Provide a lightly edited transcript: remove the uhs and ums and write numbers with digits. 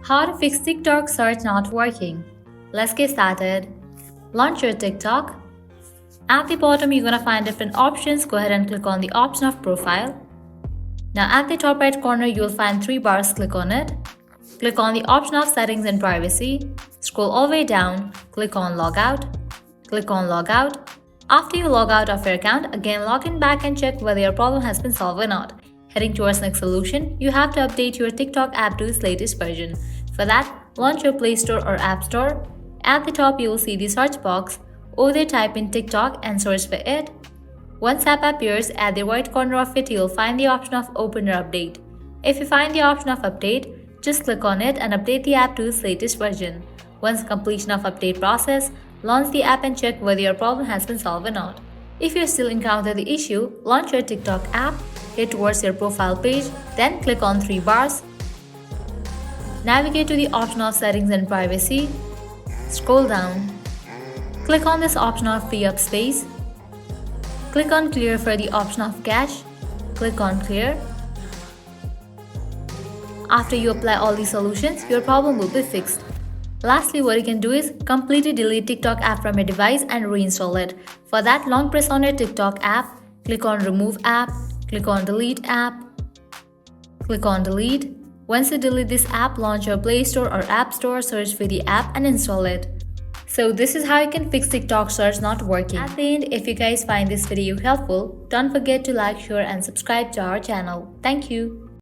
How to fix TikTok search not working. Let's get started. Launch your TikTok. At the bottom, you're gonna find different options. Go ahead and click on the option of profile. Now at the top right corner, you'll find three bars. Click on it. Click on the option of settings and privacy. Scroll all the way down. Click on logout. Click on logout. After you log out of your account, again log in back and check whether your problem has been solved or not. Heading towards next solution, you have to update your TikTok app to its latest version. For that, launch your Play Store or App Store. At the top, you will see the search box. Over there, type in TikTok and search for it. Once app appears, at the right corner of it, you'll find the option of Open or Update. If you find the option of Update, just click on it and update the app to its latest version. Once completion of update process, launch the app and check whether your problem has been solved or not. If you still encounter the issue, launch your TikTok app, head towards your profile page, then click on three bars. Navigate to the option of settings and privacy. Scroll down. Click on this option of free up space. Click on clear for the option of cache. Click on clear. After you apply all these solutions, your problem will be fixed. Lastly, what you can do is completely delete TikTok app from your device and reinstall it. For that, long press on your TikTok app, click on remove app, click on delete app, click on delete. Once you delete this app, launch your Play Store or App Store, search for the app and install it. So this is how you can fix TikTok search not working. At the end, if you guys find this video helpful, don't forget to like, share and subscribe to our channel. Thank you.